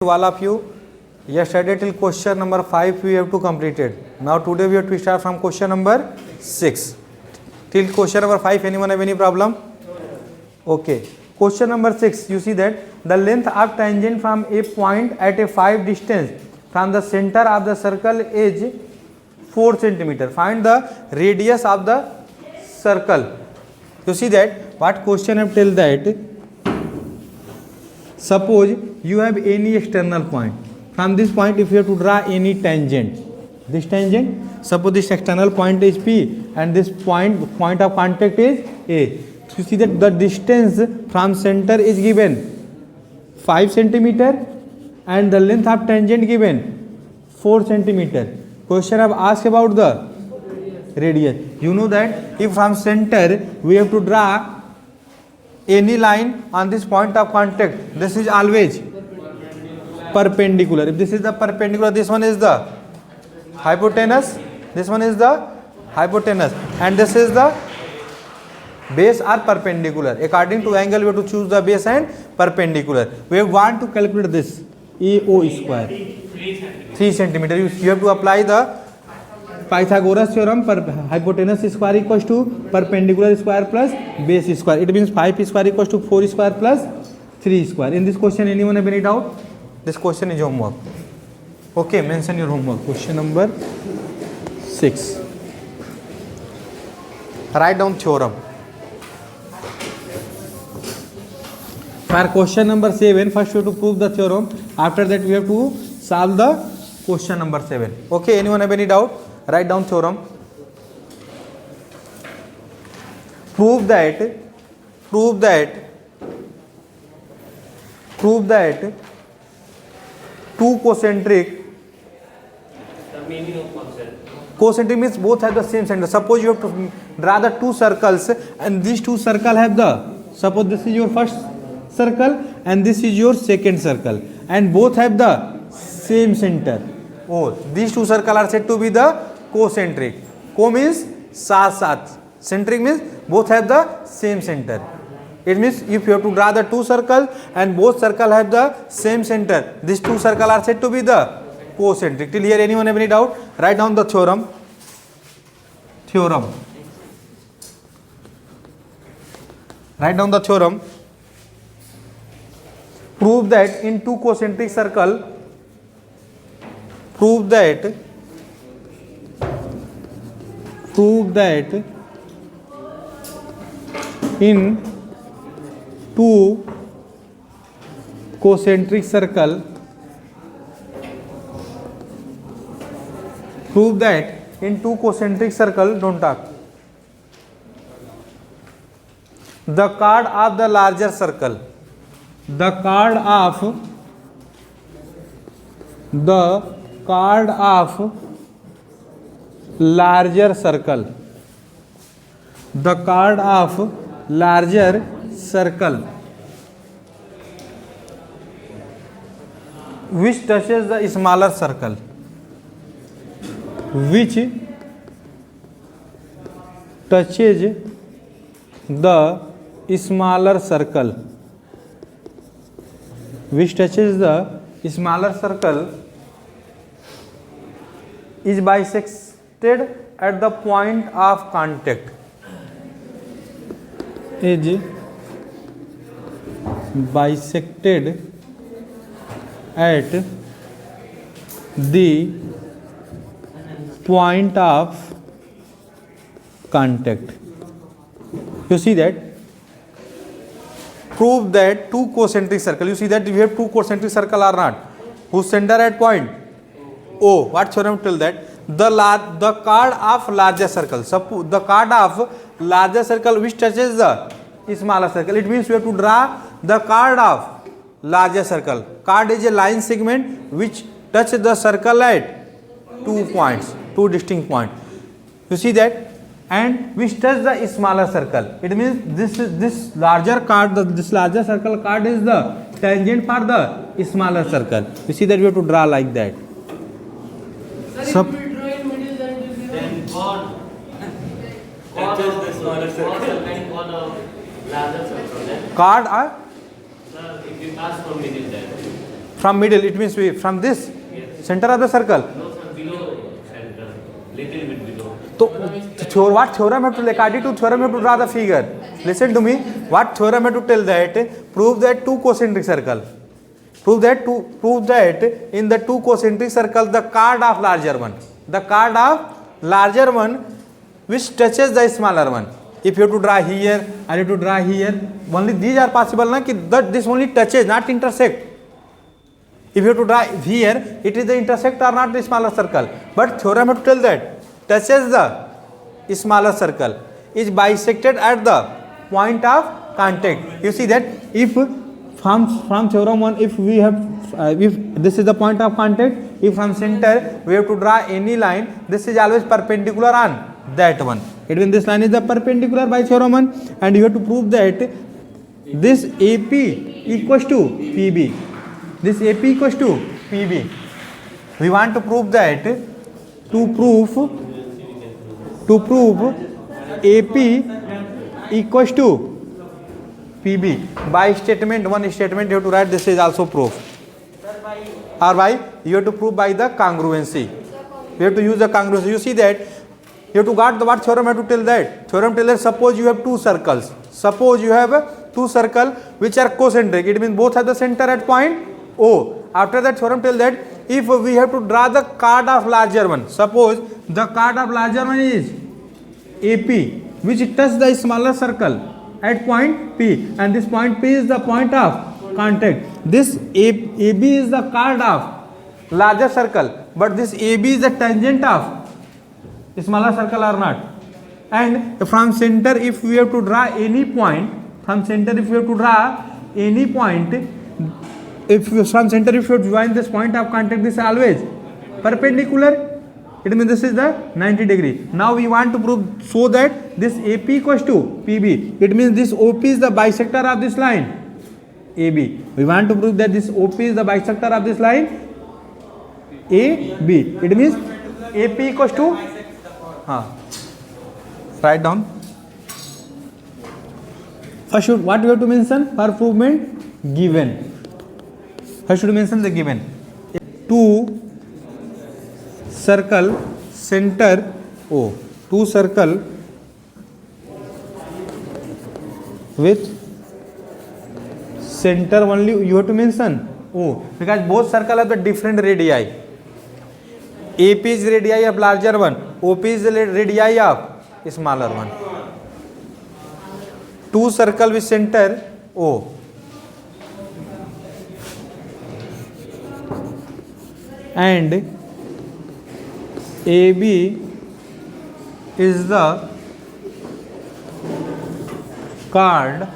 To all of you, yesterday till question number 5 we have to completed. Now today we have to start from question number 6 till question number 5. Anyone have any problem? Okay, question number 6, you see that the length of tangent from a point at a 5 distance from the center of the circle is 4 centimeter. Find the radius of the circle. You see that what question have tell that suppose you have any external point. From this point, if you have to draw any tangent, this tangent, suppose this external point is P and this point of contact is A. So you see that the distance from center is given 5 centimeter and the length of tangent given 4 centimeter. Question have asked about the radius. You know that if from center we have to draw any line on this point of contact, this is always perpendicular. If this is the perpendicular, this one is the hypotenuse, this one is the hypotenuse, and this is the base are perpendicular. According to angle, we have to choose the base and perpendicular. We want to calculate this AO square 3 centimeter. You have to apply the Pythagoras theorem. Hypotenuse square equals to perpendicular square plus base square. It means 5 square equals to 4 square plus 3 square. In this question, anyone have any doubt? This question is homework. Okay, mention your homework. Question number 6. Write down theorem. For question number 7, first we have to prove the theorem. After that, we have to solve the question number 7. Okay, anyone have any doubt? Write down theorem. Prove that two concentric. The meaning of concentric. Concentric means both have the same center. Suppose you have to draw the two circles and these two circles have the, suppose this is your first circle and this is your second circle and both have the same center. Oh, these two circles are said to be the concentric. Co means साथ. Centric means both have the same center. It means if you have to draw the two circles and both circles have the same center, these two circles are said to be the concentric. Till here, anyone have any doubt? Write down the theorem. Write down the theorem. Prove that in two concentric circle, prove that in two concentric circle, prove that in two concentric circle, don't talk, the chord of the larger circle, the chord of larger circle, the chord of larger circle which touches the smaller circle, which touches the smaller circle, which touches the smaller circle is bisected at the point of contact, is bisected at the point of contact. You see that? Prove that two concentric circle. You see that we have two concentric circle or not? Whose center at point O. What theorem tell that? The chord of larger circle. Suppose the chord of larger circle which touches the smaller circle. It means we have to draw the chord of larger circle. Chord is a line segment which touches the circle at 2 points, 2 distinct points. You see that? And which touch the smaller circle. It means this larger chord, this larger circle chord is the tangent for the smaller circle. You see that we have to draw like that. Sir, if we draw in middle, then chord touches the smaller circle. Larger circle. Chord or? Sir, if you pass from middle, then From middle, it means from this center of the circle. No, sir, below center, little bit below. So, what theorem have to, like additive theorem have to draw the figure. Listen to me. What theorem have to tell that? Prove that two concentric circle. Prove that in the two concentric circle, the chord of larger one, which touches the smaller one. If you have to draw here, or you have to draw here, only these are possible. Na, that this only touches, not intersect. If you have to draw here, it is the intersect or not the smaller circle. But theorem have to tell that touches the smaller circle, is bisected at the point of contact. You see that if from theorem 1, if we have if this is the point of contact, if from center we have to draw any line, this is always perpendicular on that one. It means this line is the perpendicular by theorem 1, and you have to prove that this AP equals to PB. This AP equals to PB. We want to prove that to prove AP equals to PB by statement, one statement you have to write, this is also proof, or by you have to prove by the congruency. You have to use the congruency. You see that you have to got the what theorem have to tell that. Theorem tells that suppose you have two circles. Suppose you have two circles which are concentric. It means both have the center at point O. After that theorem tells that if we have to draw the chord of larger one, suppose the chord of larger one is AP, which touches the smaller circle at point P, and this point P is the point of contact. This AB is the chord of larger circle, but this AB is the tangent of smaller circle or not. And from center, if we have to draw any point, from center if we have to draw any point, if from center if you join this point of contact, this is always perpendicular. It means this is the 90 degree. Now we want to prove so that this AP equals to PB. It means this OP is the bisector of this line AB. We want to prove that this OP is the bisector of this line AB. It means AP equals to write down. First, what you have to mention for provement? Given. First should mention the given. Two circle center O. Two circle with center only you have to mention O, because both circle have the different radii. AP is radii of larger one, OP is the radii of smaller one. Two circle with center O. And AB is the chord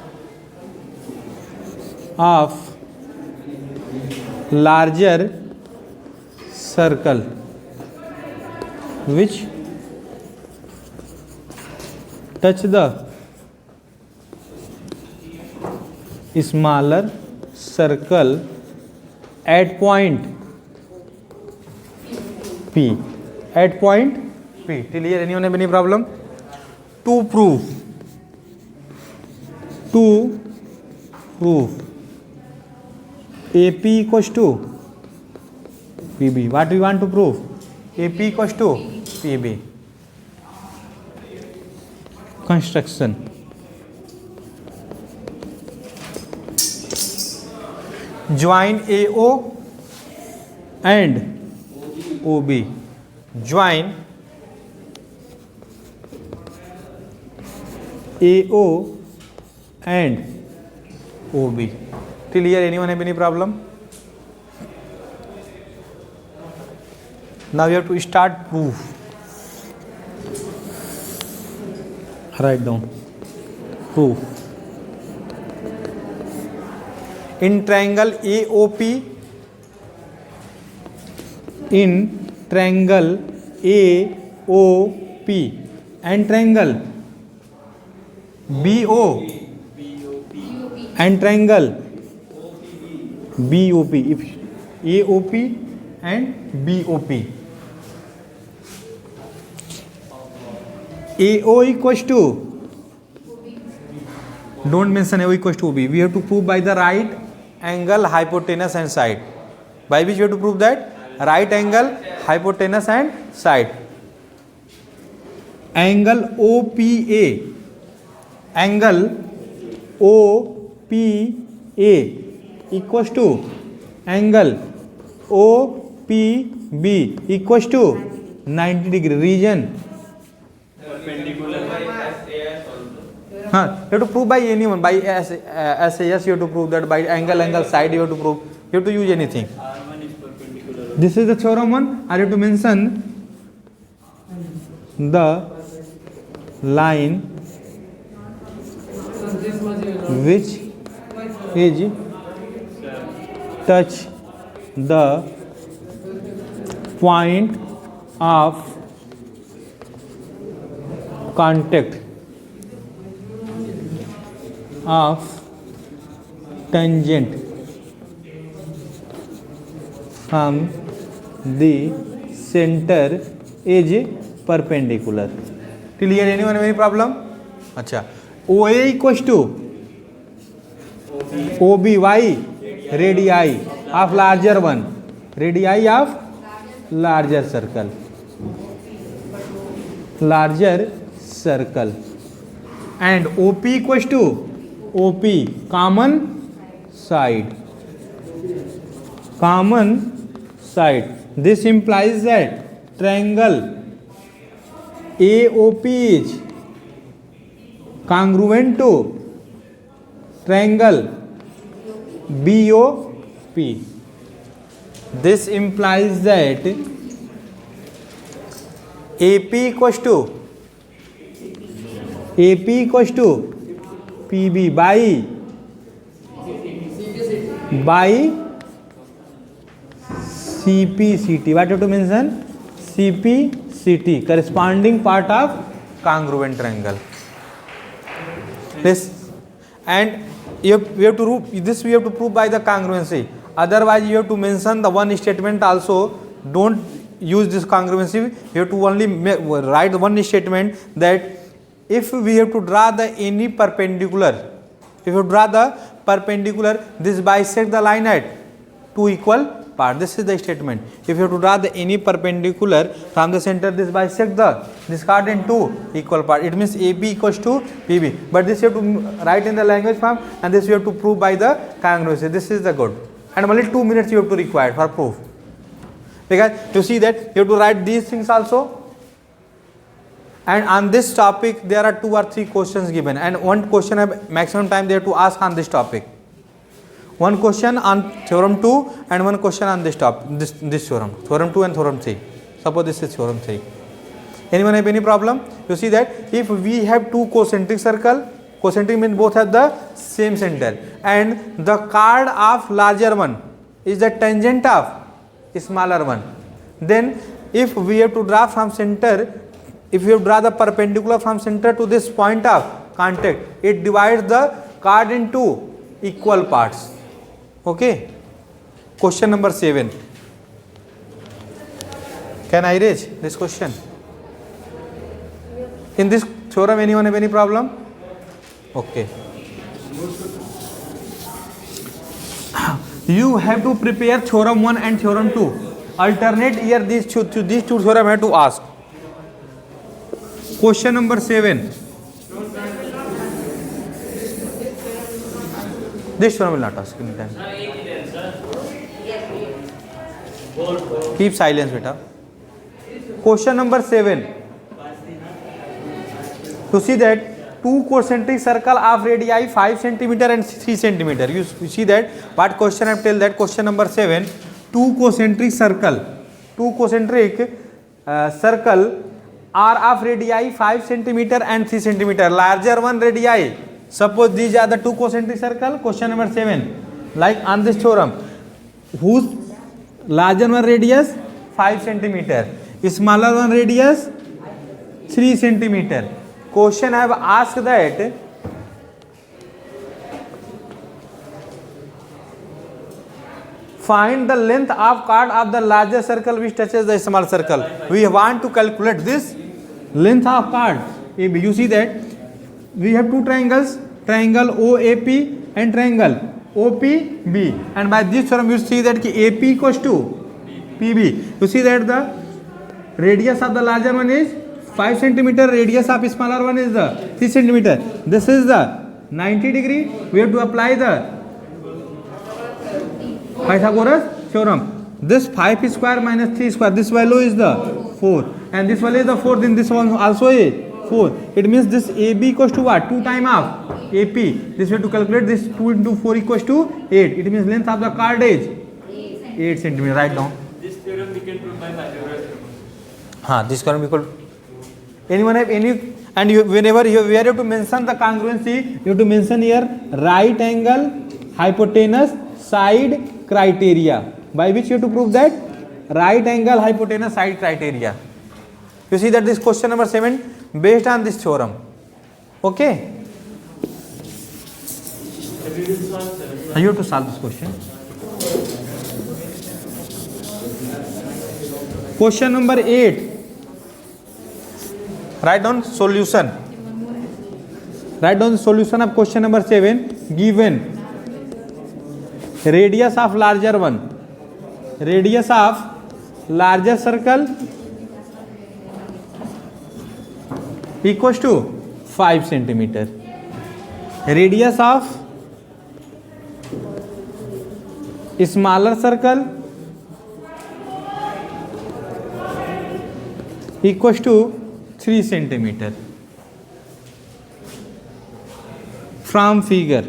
of larger circle which touch the smaller circle at point P. At point P. Till here, anyone have any problem? To prove AP equals to PB. What we want to prove? AP equals to PB. Construction. Join AO and OB. Join AO and OB. Till here, anyone have any problem? Now you have to start proof. Write down. Proof. In triangle AOP, in triangle AOP and triangle BO and triangle BOP, if AOP and BOP, AO equals to, don't mention AO equals to OB. We have to prove by the right angle, hypotenuse and side. by which you have to prove that right angle, hypotenuse and side. Angle OPA, angle OPA equals to angle OPB equals to 90 degree region. Perpendicular by SAS also. You have to prove by anyone, by SAS you have to prove that, by angle, side you have to prove, you have to use anything. R1 is perpendicular. This is the theorem 1. I have to mention the line So this much you know. which is touch the point of contact of tangent from the center is perpendicular. Clear? Anyone have any problem? अच्छा, OA equals to OB, why? Radii of larger one, radii of larger circle, and OP equals to OP, common side. This implies that triangle AOP is congruent to triangle BOP. This implies that AP equals to PB by CPCT. What you have to mention? CPCT, corresponding part of congruent triangle. This, and we have to prove by the congruency. Otherwise, you have to mention the one statement also. Don't use this congruency. You have to only write one statement that if we have to draw the any perpendicular, this bisect the line at two equal part. This is the statement. If you have to draw the any perpendicular from the center, this bisect this card in two equal part. It means AB equals to PB. But this you have to write in the language form, and this you have to prove by the congruency. This is the good. And only 2 minutes you have to require for proof. Because you see that you have to write these things also. And on this topic there are 2 or 3 questions given, and one question have maximum time they have to ask on this topic. One question on theorem 2 and one question on this topic, this theorem 2 and theorem 3. Suppose this is theorem 3. Anyone have any problem? You see that if we have 2 concentric circle, concentric means both have the same center, and the chord of larger one is the tangent of smaller one, then if we have to draw from center, if you draw the perpendicular from center to this point of contact, it divides the chord into equal parts. Okay. Question number 7. Can I raise this question? In this theorem, anyone have any problem? Okay. You have to prepare theorem 1 and theorem 2. Alternate year these two theorem have to ask. Question number 7. This theorem will not ask any time. Keep silence, beta. Question number 7. To see that 2 concentric circle of radii 5 cm and 3 cm. You see that what question I have tell that question number 7. 2 concentric circle are of radii 5 cm and 3 cm. Larger one radii. Suppose these are the 2 concentric circle. Question number 7. Like on this theorem, whose larger one radius 5 cm, smaller one radius 3 cm. Question I have asked that find the length of chord of the larger circle which touches the small circle. We want to calculate this length of chord. You see that we have 2 triangles, triangle OAP and triangle OPB, and by this theorem you see that AP equals to PB. You see that the radius of the larger one is 5 centimeter, radius of smaller one is the 3 centimeter. This is the 90 degree. We have to apply the Pythagoras theorem. This 5 square minus 3 square, this value is the 4, and this value is the 4, then this one also is 4. It means this AB equals to what? 2 times of AP. This way to calculate this 2 into 4 equals to 8. It means length of the card is 8 centimeter. Write down. This theorem we can prove by Pythagoras theorem. This theorem equal. Anyone have any? And you, whenever you have to mention the congruency, you have to mention here right angle, hypotenuse, side criteria. By which you have to prove that right angle, hypotenuse, side criteria. You see that this question number 7 based on this theorem. Okay. You have to solve this question. Question number 8. Write down solution. Write down the solution of question number 7. Given radius of larger one, radius of larger circle equals to 5 centimeter. Radius of smaller circle equals to 3 centimeter. From figure,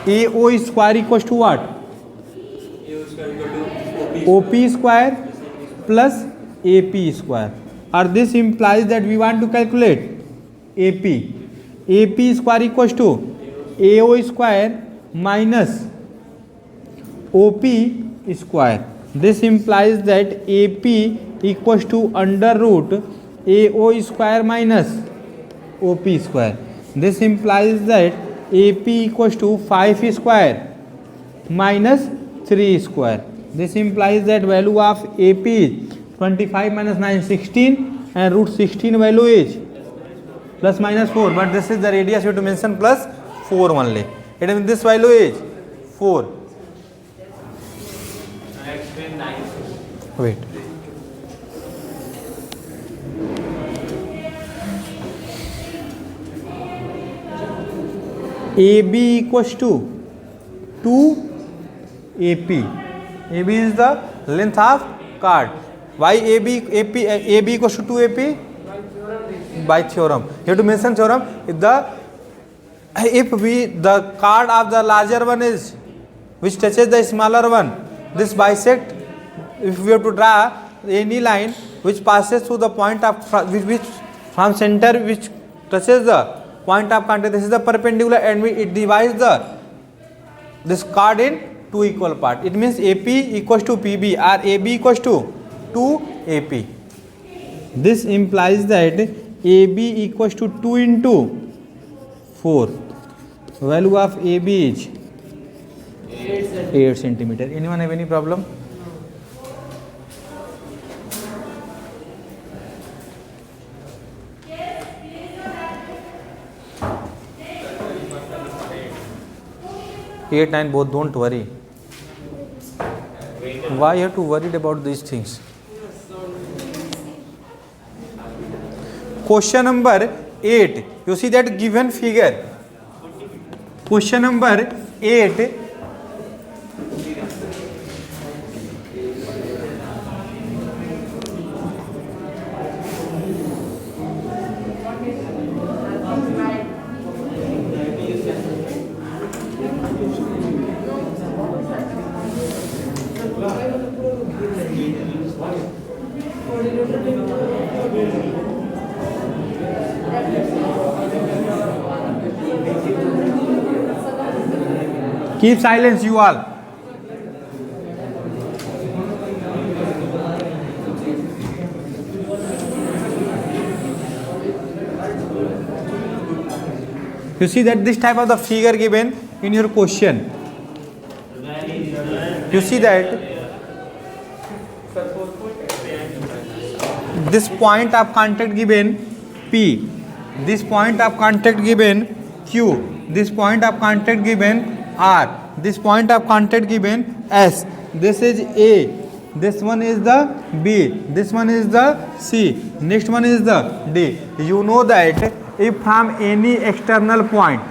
AO square equals to what? AO square equal to OP square plus AP square. Or this implies that we want to calculate AP. AP square equals to AO square minus OP square. This implies that AP equals to under root AO square minus OP square. This implies that AP equals to 5 square minus 3 square. This implies that value of AP is 25 minus 9 16, and root 16 value is plus minus 4, but this is the radius, you have to mention plus 4 only. It means this value is 4. I explain 9. Wait. AB equals to 2 AP. AB is the length of card. Why AB equals to 2 AP? By theorem. You have to mention theorem. If the card of the larger one is which touches the smaller one, this bisect. If we have to draw any line which passes through the point of which from center which touches the point of contact, this is the perpendicular, and it divides this card in 2 equal parts. It means AP equals to PB or AB equals to 2 AP. This implies that AB equals to 2 into 4. Value of AB is 8 centimeter. Anyone have any problem? Eight, 9 both, don't worry. Why you have to worry about these things? Question number 8. You see that given figure. Question number 8. Keep silence, you all. You see that this type of the figure given in your question. You see that this point of contact given P, This point of contact given Q. This point of contact given R. This point of contact given S. This is A. This one is the B. This one is the C. Next one is the D. You know that if from any external point,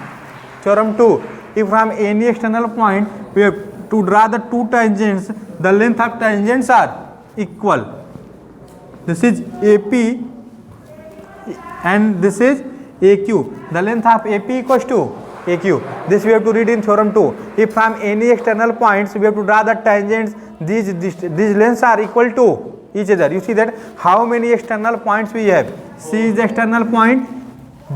theorem 2, if from any external point we have to draw the two tangents, the length of tangents are equal. This is AP and this is AQ. The length of AP equals to AQ. This we have to read in theorem 2. If from any external points we have to draw the tangents, these lengths are equal to each other. You see that how many external points we have. C is the external point,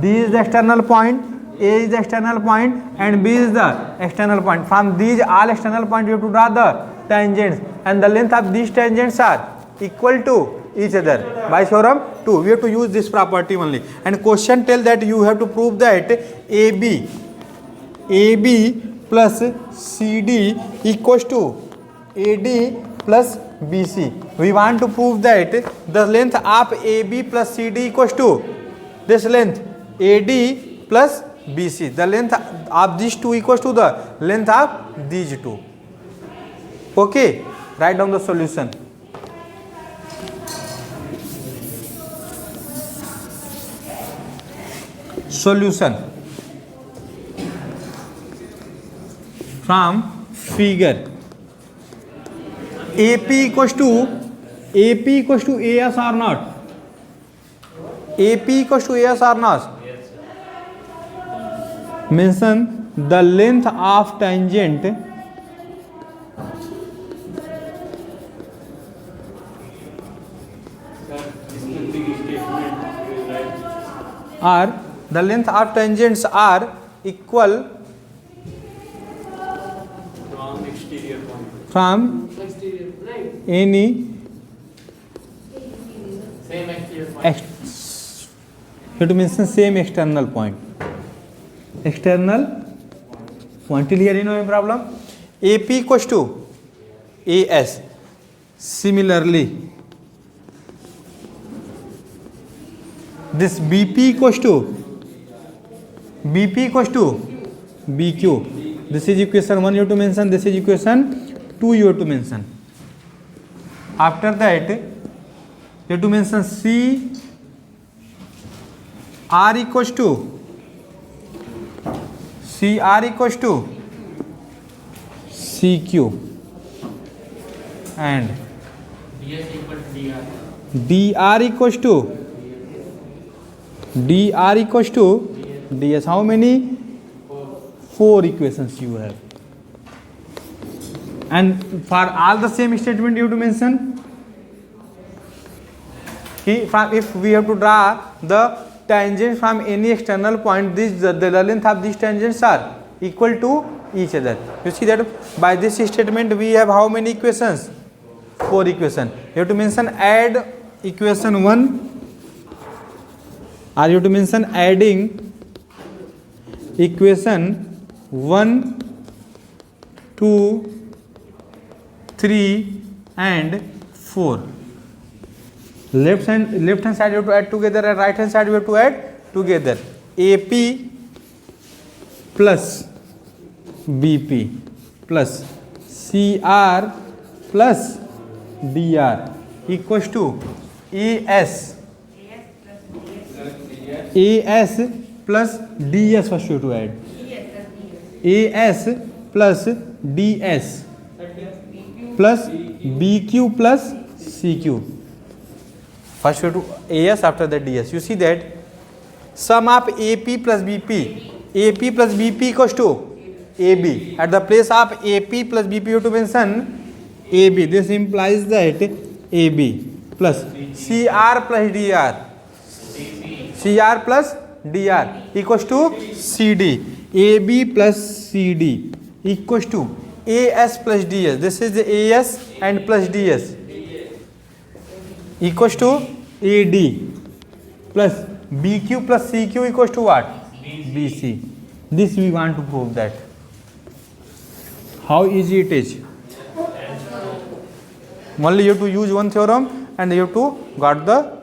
D is the external point, A is the external point and B is the external point. From these all external points we have to draw the tangents and the length of these tangents are equal to each other. By theorem 2 we have to use this property only. And question tell that you have to prove that AB plus CD equals to AD plus BC. We want to prove that the length of AB plus CD equals to this length AD plus BC. The length of these two equals to the length of these two. Okay, write down the solution. Solution from figure. AP equals to AS or not? AP equals to AS or not? Mention the length of tangent are the length of tangents are equal From exterior point. from Exterior, right? any Same exterior point. you have to mention same external point. External point. Till here you know any problem? AP equals to AS. Similarly, this BP equals to BQ. This is equation 1 you have to mention. This is equation 2 you have to mention. After that you have to mention CR equals to CQ and DS equal to DR. DR equals to DS. How many? 4 equations you have. And for all the same statement you have to mention. If we have to draw the tangent from any external point, the length of these tangents are equal to each other. You see that by this statement we have how many equations? 4 equations. You have to mention add equation 1 or you have to mention adding equation 1, 2, 3 and 4. Left hand side you have to add together and right hand side you have to add together. AP plus BP plus CR plus DR equals to AS plus DS. First you have to add AS plus DS plus BQ plus CQ. First you have to AS, after that DS. You see that sum of AP plus BP equals to AB. At the place of AP plus BP you have to mention AB. This implies that AB plus CR plus DR equals to CD. AB plus CD equals to AS plus DS. This is the AS and plus DS equals to AD plus BQ plus CQ equals to what? BC. This we want to prove that. How easy it is. Only you have to use one theorem and you have to got the